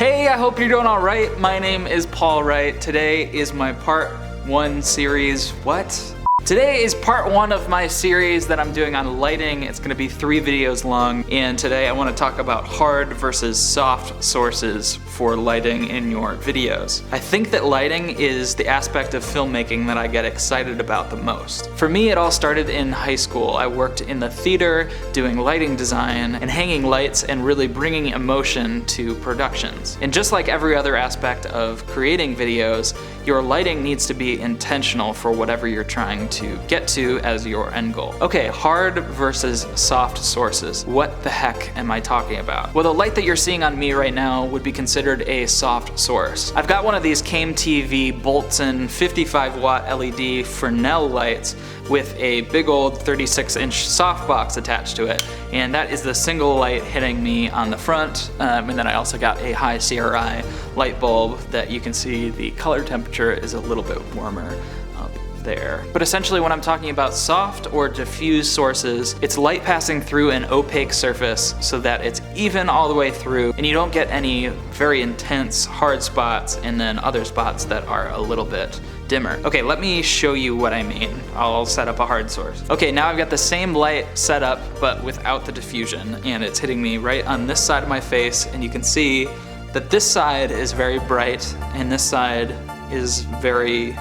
Hey, I hope you're doing all right. My name is Paul Wright. Today is my part 1 series. What? Today is part 1 of my series that I'm doing on lighting. It's gonna be 3 videos long, and today I wanna talk about hard versus soft sources for lighting in your videos. I think that lighting is the aspect of filmmaking that I get excited about the most. For me, it all started in high school. I worked in the theater doing lighting design and hanging lights and really bringing emotion to productions. And just like every other aspect of creating videos, your lighting needs to be intentional for whatever you're trying to get to as your end goal. Okay, hard versus soft sources. What the heck am I talking about? Well, the light that you're seeing on me right now would be considered a soft source. I've got one of these Came TV Bolton 55 watt LED Fresnel lights with a big old 36-inch softbox attached to it, and that is the single light hitting me on the front, and then I also got a high CRI light bulb that you can see the color temperature is a little bit warmer up there. But essentially when I'm talking about soft or diffuse sources, it's light passing through an opaque surface so that it's even all the way through and you don't get any very intense hard spots and then other spots that are a little bit dimmer. Okay, let me show you what I mean. I'll set up a hard source. Okay, now I've got the same light set up but without the diffusion, and it's hitting me right on this side of my face, and you can see that this side is very bright and this side is very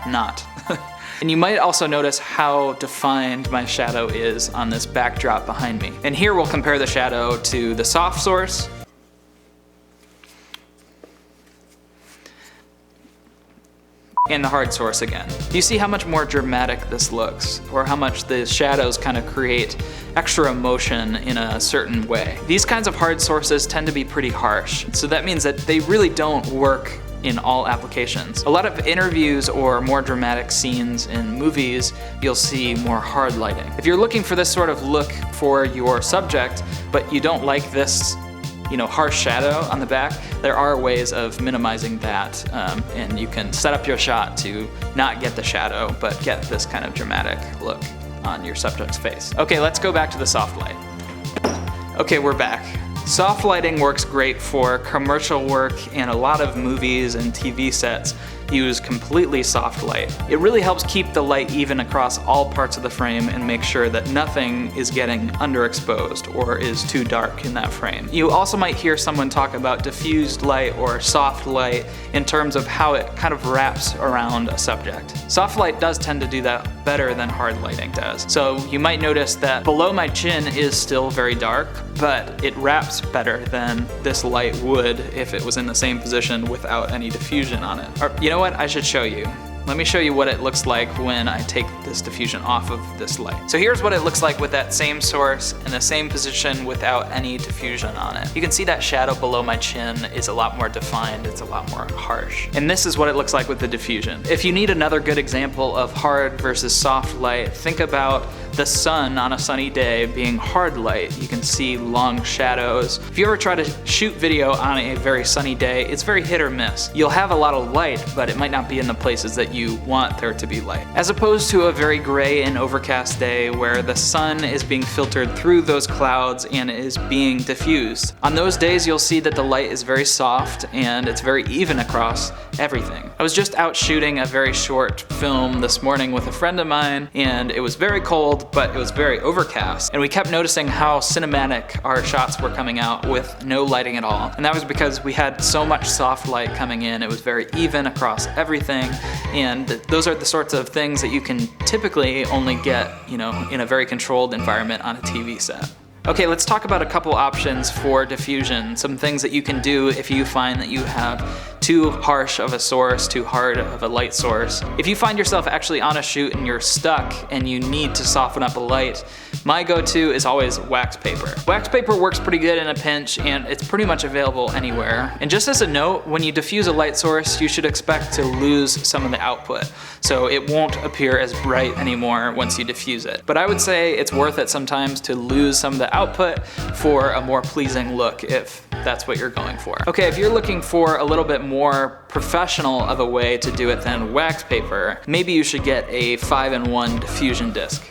not. And you might also notice how defined my shadow is on this backdrop behind me. And here we'll compare the shadow to the soft source and the hard source again. You see how much more dramatic this looks, or how much the shadows kind of create extra emotion in a certain way. These kinds of hard sources tend to be pretty harsh, so that means that they really don't work in all applications. A lot of interviews or more dramatic scenes in movies, you'll see more hard lighting. If you're looking for this sort of look for your subject, but you don't like this harsh shadow on the back, there are ways of minimizing that, and you can set up your shot to not get the shadow, but get this kind of dramatic look on your subject's face. Okay, let's go back to the soft light. Okay, we're back. Soft lighting works great for commercial work, and a lot of movies and TV sets use completely soft light. It really helps keep the light even across all parts of the frame and make sure that nothing is getting underexposed or is too dark in that frame. You also might hear someone talk about diffused light or soft light in terms of how it kind of wraps around a subject. Soft light does tend to do that better than hard lighting does. So you might notice that below my chin is still very dark, but it wraps better than this light would if it was in the same position without any diffusion on it. Or, you know what? I should show you. Let me show you what it looks like when I take this diffusion off of this light. So here's what it looks like with that same source in the same position without any diffusion on it. You can see that shadow below my chin is a lot more defined, it's a lot more harsh. And this is what it looks like with the diffusion. If you need another good example of hard versus soft light, think about the sun on a sunny day being hard light. You can see long shadows. If you ever try to shoot video on a very sunny day, it's very hit or miss. You'll have a lot of light, but it might not be in the places that you want there to be light. As opposed to a very gray and overcast day where the sun is being filtered through those clouds and is being diffused. On those days, you'll see that the light is very soft and it's very even across everything. I was just out shooting a very short film this morning with a friend of mine, and it was very cold, but it was very overcast, and we kept noticing how cinematic our shots were coming out with no lighting at all. And that was because we had so much soft light coming in. It was very even across everything, and those are the sorts of things that you can typically only get, in a very controlled environment on a TV set. Okay, let's talk about a couple options for diffusion, some things that you can do if you find that you have too harsh of a source, too hard of a light source. If you find yourself actually on a shoot and you're stuck and you need to soften up a light, my go-to is always wax paper. Wax paper works pretty good in a pinch, and it's pretty much available anywhere. And just as a note, when you diffuse a light source, you should expect to lose some of the output, so it won't appear as bright anymore once you diffuse it. But I would say it's worth it sometimes to lose some of the output for a more pleasing look if that's what you're going for. Okay, if you're looking for a little bit more professional of a way to do it than wax paper, maybe you should get a 5-in-1 diffusion disc.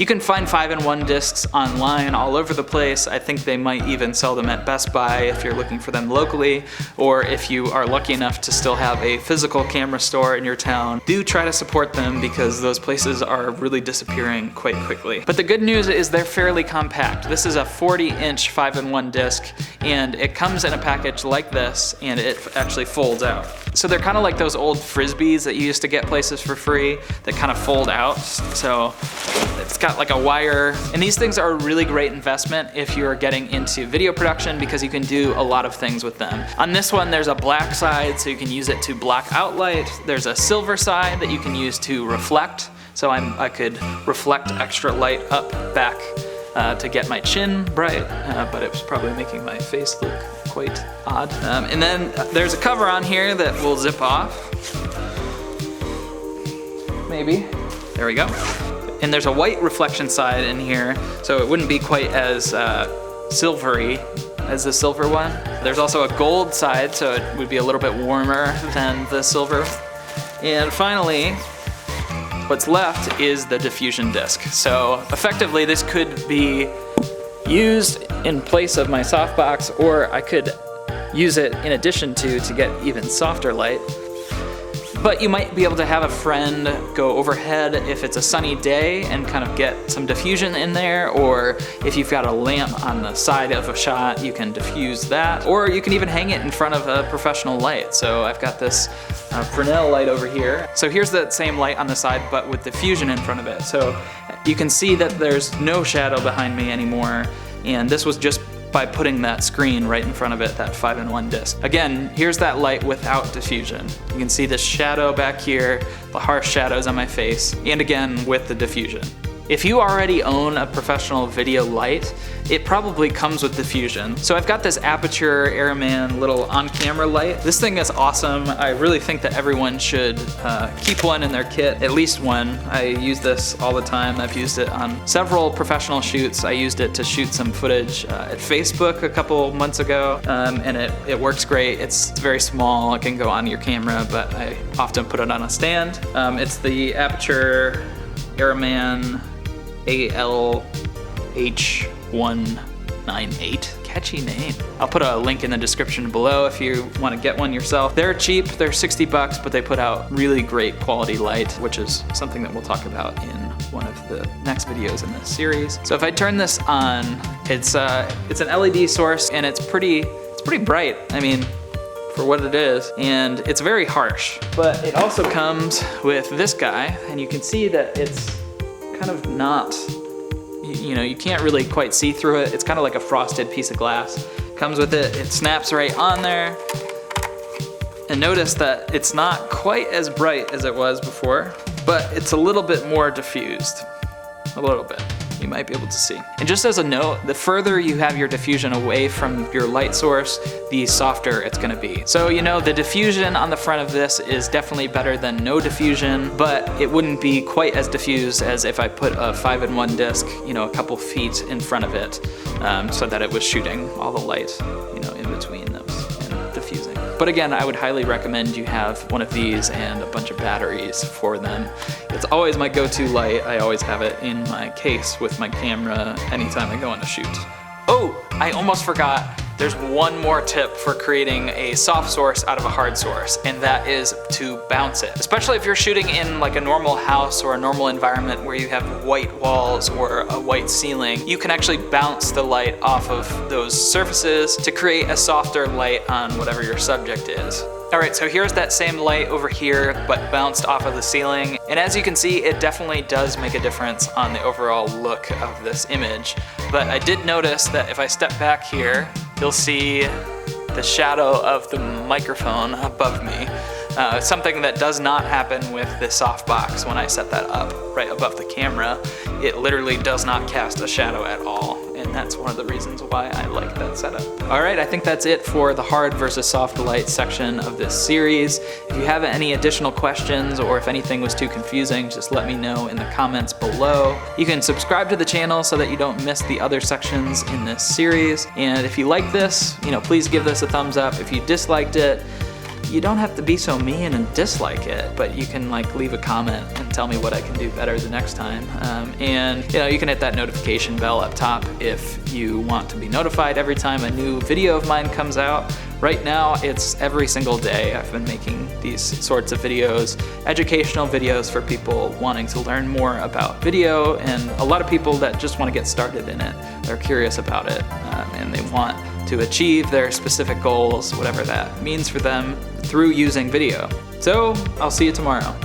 You can find 5-in-1 discs online all over the place. I think they might even sell them at Best Buy if you're looking for them locally, or if you are lucky enough to still have a physical camera store in your town. Do try to support them because those places are really disappearing quite quickly. But the good news is they're fairly compact. This is a 40-inch 5-in-1 disc, and it comes in a package like this, and it actually folds out. So they're kind of like those old Frisbees that you used to get places for free that kind of fold out. So it's got like a wire, and these things are a really great investment if you're getting into video production because you can do a lot of things with them. On this one, there's a black side, so you can use it to block out light. There's a silver side that you can use to reflect. So I could reflect extra light up back to get my chin bright, but it was probably making my face look quite odd. And then there's a cover on here that will zip off. Maybe. There we go. And there's a white reflection side in here, so it wouldn't be quite as silvery as the silver one. There's also a gold side, so it would be a little bit warmer than the silver. And finally, what's left is the diffusion disc. So effectively, this could be used in place of my softbox, or I could use it in addition to get even softer light. But you might be able to have a friend go overhead if it's a sunny day and kind of get some diffusion in there, or if you've got a lamp on the side of a shot, you can diffuse that, or you can even hang it in front of a professional light. So I've got this Fresnel light over here. So here's that same light on the side, but with diffusion in front of it. So you can see that there's no shadow behind me anymore, and this was just by putting that screen right in front of it, that 5-in-1 disc. Again, here's that light without diffusion. You can see the shadow back here, the harsh shadows on my face, and again with the diffusion. If you already own a professional video light, it probably comes with diffusion. So I've got this Aperture Airman little on-camera light. This thing is awesome. I really think that everyone should keep one in their kit, at least one. I use this all the time. I've used it on several professional shoots. I used it to shoot some footage at Facebook a couple months ago, and it works great. It's very small. It can go on your camera, but I often put it on a stand. It's the Aperture Airman ALH198. Catchy name. I'll put a link in the description below if you want to get one yourself. They're cheap, they're $60, but they put out really great quality light, which is something that we'll talk about in one of the next videos in this series. So if I turn this on, it's an LED source, and it's pretty bright. I mean, for what it is, and it's very harsh. But it also comes with this guy, and you can see that it's kind of not, you know, you can't really quite see through it. It's kind of like a frosted piece of glass. Comes with it, it snaps right on there. And notice that it's not quite as bright as it was before, but it's a little bit more diffused. A little bit. You might be able to see. And just as a note, the further you have your diffusion away from your light source, the softer it's gonna be. So, you know, the diffusion on the front of this is definitely better than no diffusion, but it wouldn't be quite as diffused as if I put a 5-in-1 disc, you know, a couple feet in front of it, so that it was shooting all the light, you know, in between those and diffusing. But again, I would highly recommend you have one of these and a bunch of batteries for them. It's always my go-to light. I always have it in my case with my camera anytime I go on a shoot. Oh, I almost forgot. There's one more tip for creating a soft source out of a hard source, and that is to bounce it. Especially if you're shooting in like a normal house or a normal environment where you have white walls or a white ceiling, you can actually bounce the light off of those surfaces to create a softer light on whatever your subject is. Alright, so here's that same light over here, but bounced off of the ceiling. And as you can see, it definitely does make a difference on the overall look of this image. But I did notice that if I step back here, you'll see the shadow of the microphone above me. Something that does not happen with the softbox when I set that up right above the camera. It literally does not cast a shadow at all, and that's one of the reasons why I like that setup. Alright, I think that's it for the hard versus soft light section of this series. If you have any additional questions or if anything was too confusing, just let me know in the comments below. You can subscribe to the channel so that you don't miss the other sections in this series. And if you like this, you know, please give this a thumbs up. If you disliked it, you don't have to be so mean and dislike it, but you can like leave a comment and tell me what I can do better the next time. And you know, you can hit that notification bell up top if you want to be notified every time a new video of mine comes out. Right now, it's every single day. I've been making these sorts of videos, educational videos for people wanting to learn more about video, and a lot of people that just want to get started in it. They're curious about it, and they want to achieve their specific goals, whatever that means for them, through using video. So I'll see you tomorrow.